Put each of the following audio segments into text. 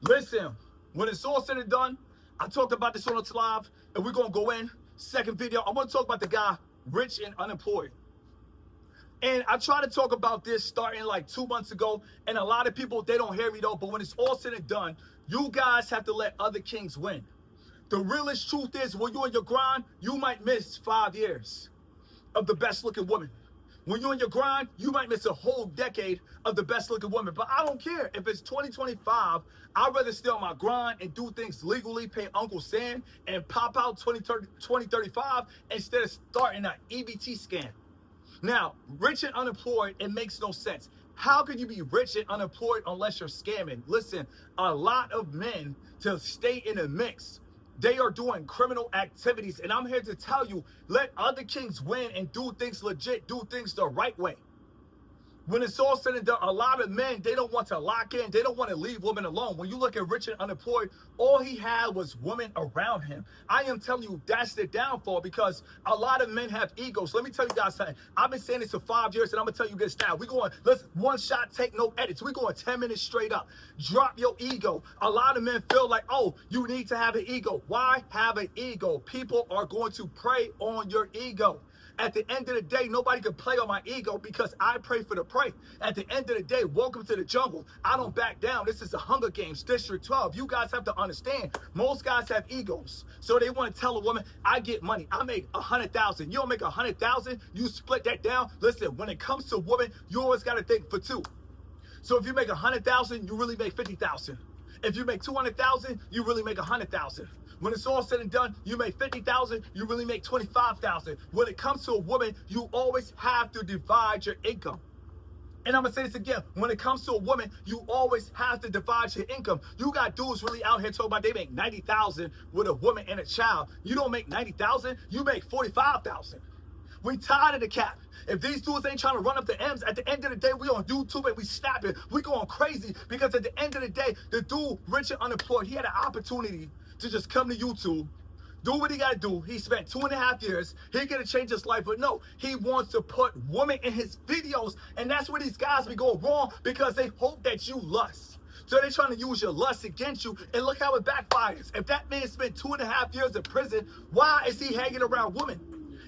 Listen, when it's all said and done, I talked about this on the live, and we're going to go in. Second video, I want to talk about the guy, rich and unemployed. And I try to talk about this starting like 2 months ago, and a lot of people, they don't hear me though, but when it's all said and done, you guys have to let other kings win. The realest truth is, when you're on your grind, you might miss 5 years of the best looking woman. When you're on your grind, you might miss a whole decade of the best looking woman. But I don't care. If it's 2025, I'd rather stay on my grind and do things legally, pay Uncle Sam, and pop out 2035 instead of starting an EBT scam. Now, rich and unemployed, it makes no sense. How can you be rich and unemployed unless you're scamming? Listen, a lot of men, to stay in the mix, they are doing criminal activities, and I'm here to tell you, let other kings win and do things legit, do things the right way. When it's all said and done, a lot of men, they don't want to lock in. They don't want to leave women alone. When you look at rich and unemployed, all he had was women around him. I am telling you, that's the downfall, because a lot of men have egos. Let me tell you guys something. I've been saying this for 5 years, and I'm going to tell you this now. We're going, let's one shot, take no edits. We're going 10 minutes straight up. Drop your ego. A lot of men feel like, oh, you need to have an ego. Why have an ego? People are going to prey on your ego. At the end of the day, nobody can play on my ego because I pray for the prey. At the end of the day, welcome to the jungle. I don't back down. This is the Hunger Games, District 12. You guys have to understand, most guys have egos. So they want to tell a woman, I get money. I make 100,000. You don't make 100,000, you split that down. Listen, when it comes to a woman, you always got to think for two. So if you make 100,000, you really make 50,000. If you make 200,000, you really make 100,000. When it's all said and done, you make 50,000, you really make 25,000. When it comes to a woman, you always have to divide your income. And I'm going to say this again. When it comes to a woman, you always have to divide your income. You got dudes really out here talking about they make 90,000 with a woman and a child. You don't make 90,000, you make 45,000. We tired of the cap. If these dudes ain't trying to run up the M's, at the end of the day, we on YouTube and we snapping. We going crazy because at the end of the day, the dude, rich and unemployed, he had an opportunity to just come to YouTube, do what he got to do. He spent 2.5 years. He could have changed his life, but no, he wants to put women in his videos, and that's where these guys be going wrong because they hope that you lust. So they're trying to use your lust against you, and look how it backfires. If that man spent 2.5 years in prison, why is he hanging around women?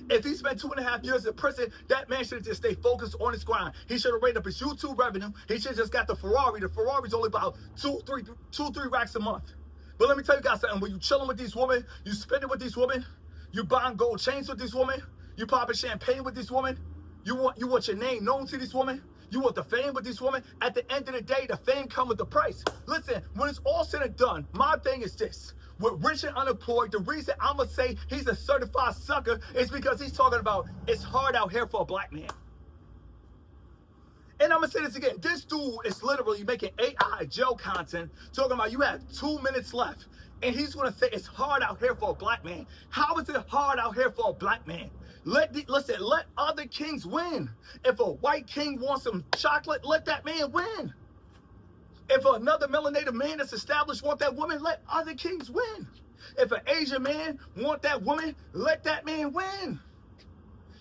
If he spent 2.5 years in prison, that man should have just stayed focused on his grind. He should have raised up his YouTube revenue. He should have just got the Ferrari. The Ferrari's only about two, three racks a month. But let me tell you guys something. When you chilling with these women, you spending with these women, you buying gold chains with these women, you popping champagne with these women, you want your name known to these women, you want the fame with these women. At the end of the day, the fame comes with the price. Listen, when it's all said and done, my thing is this. With rich and unemployed, the reason I'm going to say he's a certified sucker is because he's talking about it's hard out here for a black man. And I'm going to say this again. This dude is literally making AI jail content talking about you have 2 minutes left. And he's going to say it's hard out here for a black man. How is it hard out here for a black man? Listen, let other kings win. If a white king wants some chocolate, let that man win. If another melanated man that's established want that woman, let other kings win. If an Asian man want that woman, let that man win.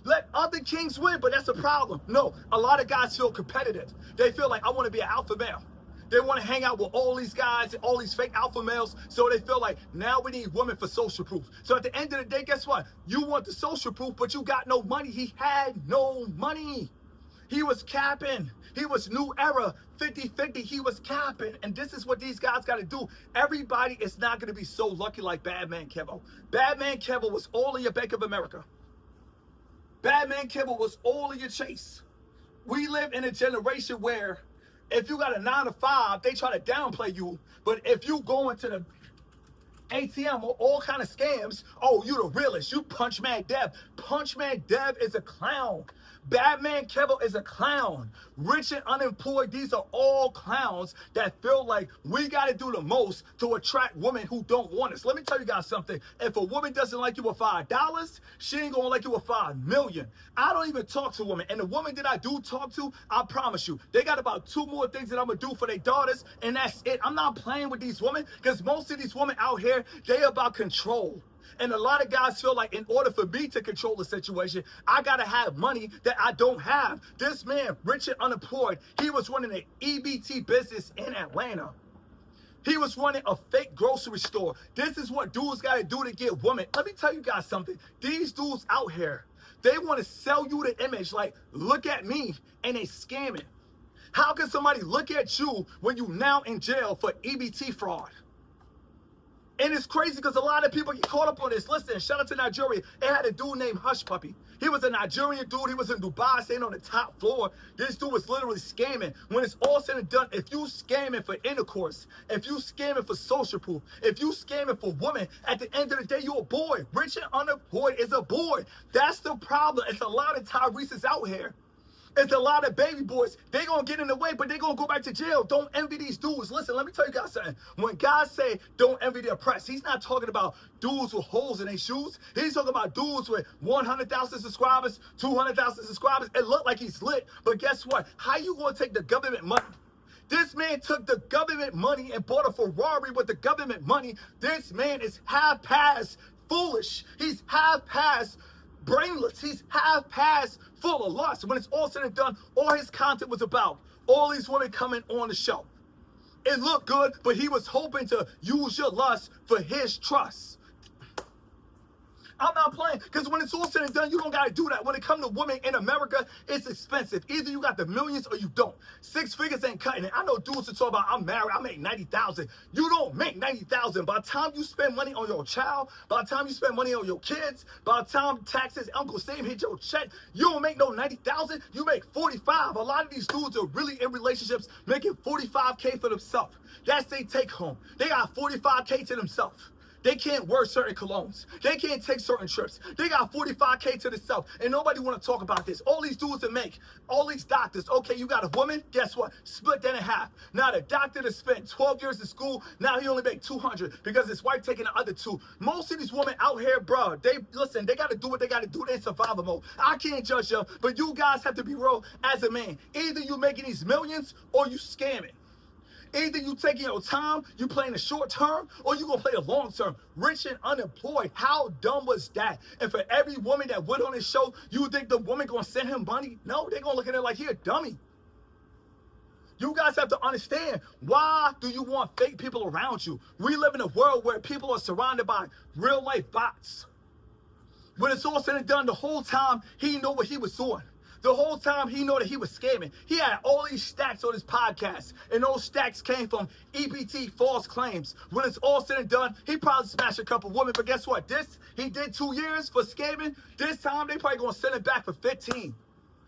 Let other kings win, but that's a problem. No, a lot of guys feel competitive. They feel like, I want to be an alpha male. They want to hang out with all these guys, all these fake alpha males, so they feel like, now we need women for social proof. So at the end of the day, guess what? You want the social proof, but you got no money. He had no money. He was capping. He was new era, 50-50. He was capping. And this is what these guys got to do. Everybody is not going to be so lucky like Badman Kevo. Badman Kevo was all in your Bank of America. Badman Kevo was all in your Chase. We live in a generation where if you got a 9 to 5, they try to downplay you. But if you go into the ATM or all kind of scams, oh, you the realest. You Punch Man Dev. Punch Man Dev is a clown. Badman Kevo is a clown. Rich and unemployed, these are all clowns that feel like we got to do the most to attract women who don't want us. Let me tell you guys something. If a woman doesn't like you with $5, she ain't going to like you with $5 million. I don't even talk to women. And the women that I do talk to, I promise you, they got about 2 more things that I'm going to do for their daughters, and that's it. I'm not playing with these women because most of these women out here, they about control. And a lot of guys feel like in order for me to control the situation, I got to have money that I don't have. This man, rich and unemployed, he was running an EBT business in Atlanta. He was running a fake grocery store. This is what dudes got to do to get women. Let me tell you guys something. These dudes out here, they want to sell you the image like, look at me, and they scamming. How can somebody look at you when you now in jail for EBT fraud? And it's crazy because a lot of people get caught up on this. Listen, shout out to Nigeria. It had a dude named Hush Puppy. He was a Nigerian dude. He was in Dubai staying on the top floor. This dude was literally scamming. When it's all said and done, if you scamming for intercourse, if you scamming for social proof, if you scamming for women, at the end of the day, you're a boy. Rich and unemployed is a boy. That's the problem. It's a lot of Tyrese's out here. It's a lot of baby boys. They gonna get in the way, but they gonna go back to jail. Don't envy these dudes. Listen, let me tell you guys something. When God say don't envy the oppressed, he's not talking about dudes with holes in their shoes. He's talking about dudes with 100,000 subscribers, 200,000 subscribers. It looked like he's lit, but guess what? How you gonna take the government money? This man took the government money and bought a Ferrari with the government money. This man is half-past foolish. He's half-past brainless. He's half-past full of lust. When it's all said and done, all his content was about all these women coming on the show. It looked good, but he was hoping to use your lust for his trust. I'm not playing, because when it's all said and done, you don't got to do that. When it comes to women in America, it's expensive. Either you got the millions or you don't. 6 figures ain't cutting it. I know dudes who talk about, I'm married, I make 90,000. You don't make 90,000. By the time you spend money on your child, by the time you spend money on your kids, by the time taxes, Uncle Sam hit your check, you don't make no 90,000. You make 45. A lot of these dudes are really in relationships making 45K for themselves. That's their take home. They got 45K to themselves. They can't wear certain colognes. They can't take certain trips. They got 45K to themselves, and nobody want to talk about this. All these dudes that make, all these doctors, okay, you got a woman, guess what? Split that in half. Now the doctor that spent 12 years in school, now he only make 200 because his wife taking the other 2. Most of these women out here, bro, they got to do what they got to do. They in survival mode. I can't judge them, but you guys have to be real as a man. Either you making these millions or you scamming. Either you taking your time, you playing the short term, or you gonna play the long term. Rich and unemployed. How dumb was that? And for every woman that went on this show, you think the woman gonna send him money? No, they gonna look at it like he a dummy. You guys have to understand, why do you want fake people around you? We live in a world where people are surrounded by real life bots. When it's all said and done, the whole time he knew what he was doing. The whole time he knew that he was scamming. He had all these stacks on his podcast, and those stacks came from EBT false claims. When it's all said and done, he probably smashed a couple women, but guess what? He did 2 years for scamming. This time, they probably gonna send him back for 15.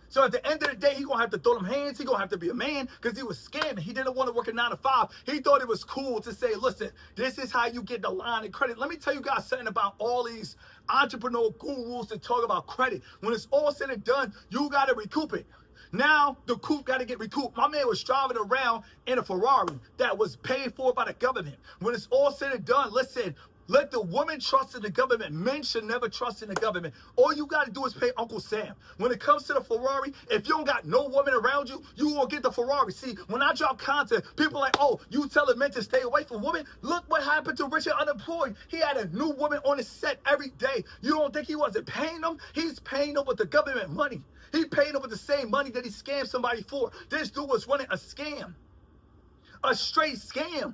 So at the end of the day, he gonna have to throw them hands. He gonna have to be a man because he was scamming. He didn't want to work a 9 to 5. He thought it was cool to say, listen, this is how you get the line of credit. Let me tell you guys something about all these entrepreneur gurus that talk about credit. When it's all said and done, you gotta recoup it. Now the coupe got to get recouped. My man was driving around in a Ferrari that was paid for by the government. When it's all said and done, listen, let the woman trust in the government. Men should never trust in the government. All you got to do is pay Uncle Sam. When it comes to the Ferrari, if you don't got no woman around you, you won't get the Ferrari. See, when I drop content, people are like, oh, you telling men to stay away from women? Look what happened to Richard Unemployed. He had a new woman on his set every day. You don't think he wasn't paying them? He's paying them with the government money. He paid them with the same money that he scammed somebody for. This dude was running a scam. A straight scam.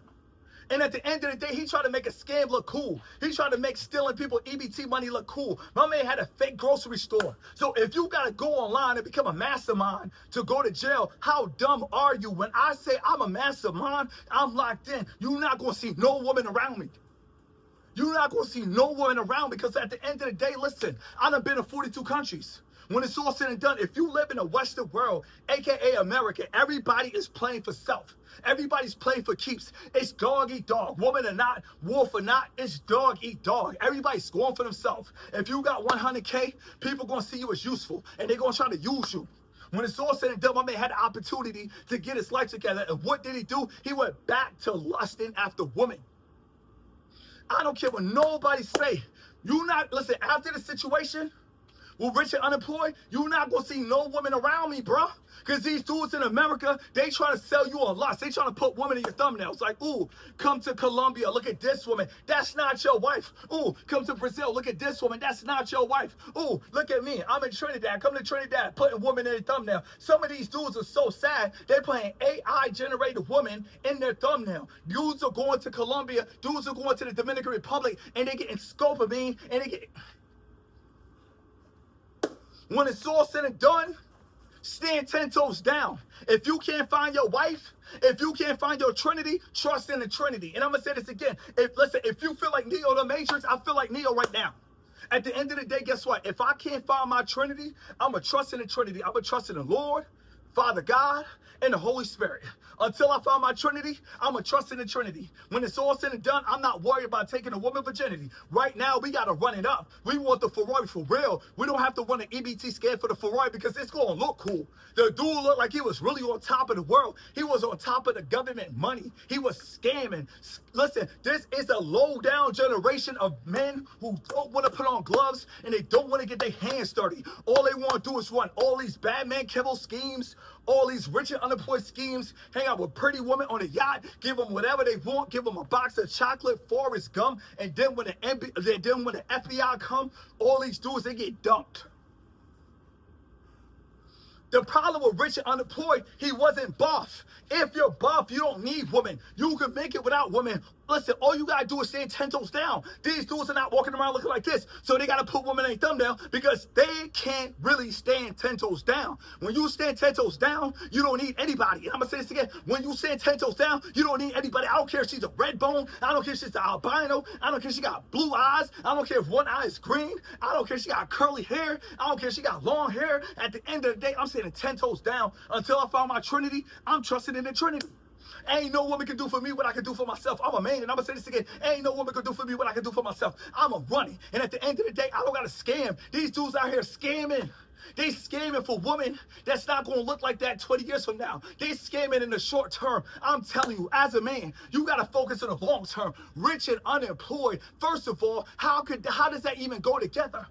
And at the end of the day, he tried to make a scam look cool. He tried to make stealing people EBT money look cool. My man had a fake grocery store. So if you got to go online and become a mastermind to go to jail, how dumb are you? When I say I'm a mastermind, I'm locked in. You're not going to see no woman around me. You're not going to see no woman around me because at the end of the day, listen, I done been in 42 countries. When it's all said and done, if you live in a Western world, aka America, everybody is playing for self. Everybody's playing for keeps. It's dog eat dog. Woman or not, wolf or not, it's dog eat dog. Everybody's going for themselves. If you got 100K, people going to see you as useful, and they're going to try to use you. When it's all said and done, my man had the opportunity to get his life together. And what did he do? He went back to lusting after women. I don't care what nobody say. You not, listen, after the situation, with rich and unemployed, you're not gonna see no women around me, bruh. Because these dudes in America, they trying to sell you on lust. They trying to put women in your thumbnails. Like, ooh, come to Colombia, look at this woman. That's not your wife. Ooh, come to Brazil, look at this woman. That's not your wife. Ooh, look at me. I'm in Trinidad. Come to Trinidad, putting women in their thumbnail. Some of these dudes are so sad, they're putting AI-generated women in their thumbnail. Dudes are going to Colombia. Dudes are going to the Dominican Republic, and they getting scopolamine, and they get... When it's all said and done, stand 10 toes down. If you can't find your wife, if you can't find your Trinity, trust in the Trinity. And I'm going to say this again. If you feel like Neo the Matrix, I feel like Neo right now. At the end of the day, guess what? If I can't find my Trinity, I'm going to trust in the Trinity. I'm going to trust in the Lord, Father God, and the Holy Spirit. Until I find my Trinity, I'm going to trust in the Trinity. When it's all said and done, I'm not worried about taking a woman's virginity. Right now, we got to run it up. We want the Ferrari for real. We don't have to run an EBT scan for the Ferrari because it's going to look cool. The dude looked like he was really on top of the world. He was on top of the government money. He was scamming. Listen, this is a low-down generation of men who don't want to put on gloves and they don't want to get their hands dirty. All they want to do is run all these Batman Kibble schemes, all these rich and unemployed schemes, hang out with pretty women on a yacht, give them whatever they want, give them a box of chocolate, Forrest Gump, and then when the FBI come, all these dudes, they get dumped. The problem with rich and unemployed, he wasn't buff. If you're buff, you don't need women. You can make it without women. Listen, all you gotta do is stand 10 toes down. These dudes are not walking around looking like this, so they gotta put women in their thumbnail because they can't really stand 10 toes down. When you stand 10 toes down, you don't need anybody. And I'm gonna say this again. When you stand 10 toes down, you don't need anybody. I don't care if she's a red bone. I don't care if she's an albino. I don't care if she got blue eyes. I don't care if one eye is green. I don't care if she got curly hair. I don't care if she got long hair. At the end of the day, I'm standing 10 toes down. Until I found my Trinity, I'm trusting in the Trinity. Ain't no woman can do for me what I can do for myself. I'm a man, and I'm gonna say this again. Ain't no woman can do for me what I can do for myself. I'm a running. And at the end of the day, I don't gotta scam. These dudes out here scamming. They scamming for women that's not gonna look like that 20 years from now. They scamming in the short term. I'm telling you, as a man, you gotta focus on the long term. Rich and unemployed. First of all, how does that even go together?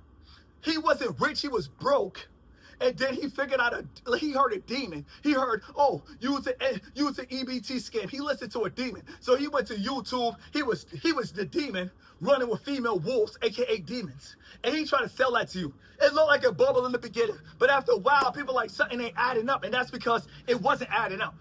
He wasn't rich, he was broke. And then he figured out he heard a demon. He heard, oh, use an EBT scam. He listened to a demon. So he went to YouTube. He was the demon running with female wolves, aka demons. And he tried to sell that to you. It looked like a bubble in the beginning. But after a while, people like something ain't adding up. And that's because it wasn't adding up.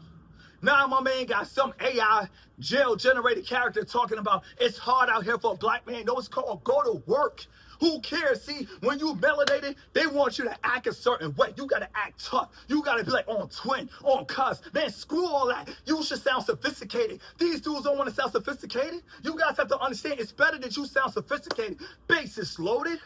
Now my man got some AI jail-generated character talking about it's hard out here for a black man. No, it's called go to work. Who cares? See, when you melanated, they want you to act a certain way. You gotta act tough. You gotta be like on twin, on cuz. Man, screw all that. You should sound sophisticated. These dudes don't want to sound sophisticated. You guys have to understand it's better that you sound sophisticated. Bases loaded.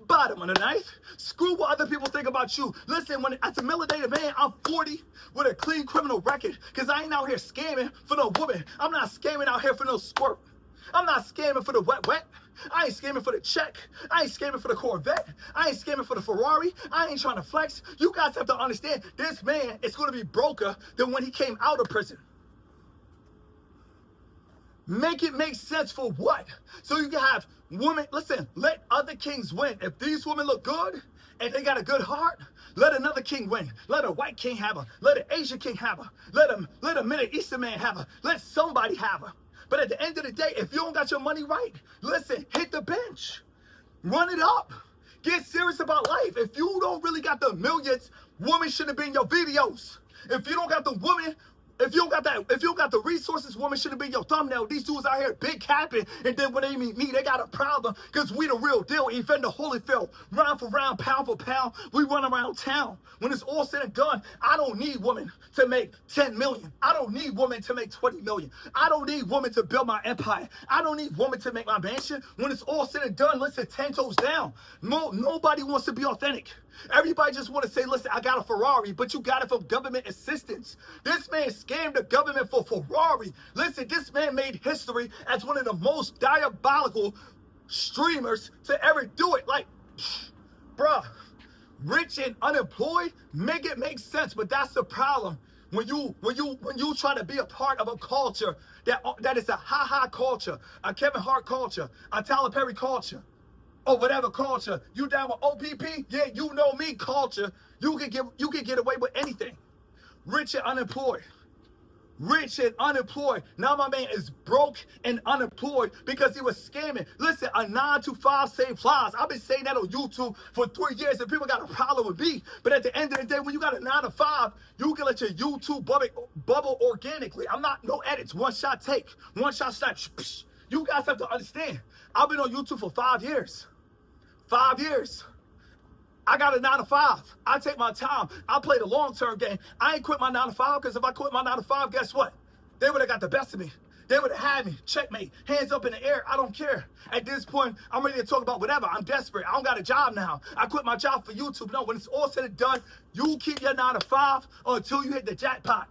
Bottom of the knife. Screw what other people think about you. Listen, as a melanated man, I'm 40 with a clean criminal record because I ain't out here scamming for no woman. I'm not scamming out here for no squirt. I'm not scamming for the wet. I ain't scamming for the check. I ain't scamming for the Corvette. I ain't scamming for the Ferrari. I ain't trying to flex. You guys have to understand, this man is going to be broker than when he came out of prison. Make it make sense for what? So you can have women, listen, let other kings win. If these women look good and they got a good heart, let another king win. Let a white king have her. Let an Asian king have her. Let a Middle Eastern man have her. Let somebody have her. But at the end of the day, if you don't got your money right, listen, hit the bench. Run it up. Get serious about life. If you don't really got the millions, women shouldn't be in your videos. If you don't got the woman, if you don't got the resources, women shouldn't be in your thumbnail. These dudes out here big capping, and then when they meet me, they got a problem because we the real deal. Even the Holyfield, round for round, pound for pound, we run around town. When it's all said and done, I don't need women to make 10 million. I don't need women to make 20 million. I don't need women to build my empire. I don't need women to make my mansion. When it's all said and done, listen, 10 toes down. Nobody wants to be authentic. Everybody just want to say, listen, I got a Ferrari, but you got it from government assistance. This man scammed the government for Ferrari. Listen, this man made history as one of the most diabolical streamers to ever do it. Like, bruh, rich and unemployed, make it make sense, but that's the problem. When you try to be a part of a culture that is a ha-ha culture, a Kevin Hart culture, a Tyler Perry culture, or whatever culture. You down with OPP? Yeah, you know me culture. You can get away with anything. Rich and unemployed. Rich and unemployed. Now my man is broke and unemployed because he was scamming. Listen, a 9 to 5 save lives. I've been saying that on YouTube for 3 years and people got a problem with me. But at the end of the day, when you got a 9 to 5, you can let your YouTube bubble organically. I'm not no edits. One shot take. One shot snatch. You guys have to understand. I've been on YouTube for 5 years. 5 years. I got a 9 to 5. I take my time. I play the long-term game. I ain't quit my 9 to 5 because if I quit my 9 to 5, guess what? They would have got the best of me. They would have had me. Checkmate. Hands up in the air. I don't care. At this point, I'm ready to talk about whatever. I'm desperate. I don't got a job now. I quit my job for YouTube. No, when it's all said and done, you keep your 9 to 5 until you hit the jackpot.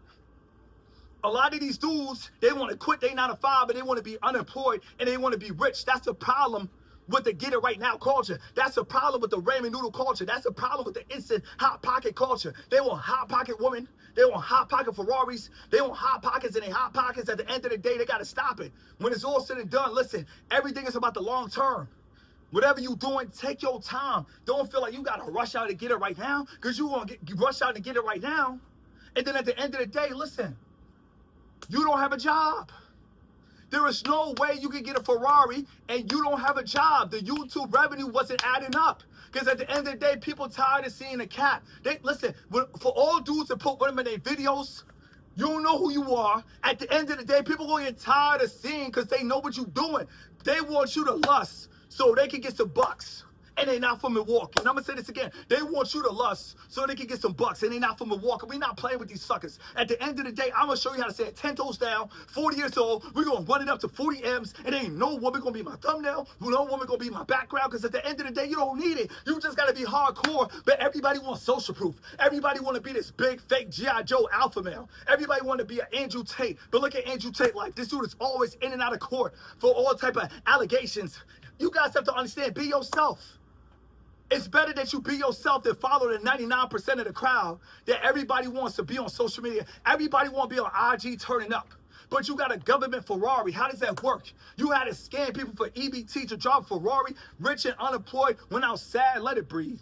A lot of these dudes, they want to quit their 9 to 5, but they want to be unemployed and they want to be rich. That's the problem with the get it right now culture. That's a problem with the ramen noodle culture. That's a problem with the instant hot pocket culture. They want hot pocket women. They want hot pocket Ferraris. They want hot pockets, and they hot pockets. At the end of the day, they got to stop it. When it's all said and done, listen, everything is about the long term. Whatever you're doing, take your time. Don't feel like you got to rush out to get it right now, because you want to rush out to get it right now. And then at the end of the day, listen, you don't have a job. There is no way you can get a Ferrari and you don't have a job. The YouTube revenue wasn't adding up. Because at the end of the day, people tired of seeing a cat. Listen, for all dudes that put women in their videos, you don't know who you are. At the end of the day, people going to get tired of seeing because they know what you're doing. They want you to lust so they can get some bucks. And they not from Milwaukee. And I'm going to say this again. They want you to lust so they can get some bucks. And they not from Milwaukee. We're not playing with these suckers. At the end of the day, I'm going to show you how to say it 10 toes down, 40 years old. We're going to run it up to 40 M's. And ain't no woman going to be my thumbnail. No woman going to be my background. Because at the end of the day, you don't need it. You just got to be hardcore. But everybody wants social proof. Everybody want to be this big, fake G.I. Joe alpha male. Everybody want to be an Andrew Tate. But look at Andrew Tate life. This dude is always in and out of court for all type of allegations. You guys have to understand. Be yourself. It's better that you be yourself than follow the 99% of the crowd that everybody wants to be on social media. Everybody want to be on IG turning up. But you got a government Ferrari. How does that work? You had to scam people for EBT to drive a Ferrari. Rich and unemployed went out sad. Let it breathe.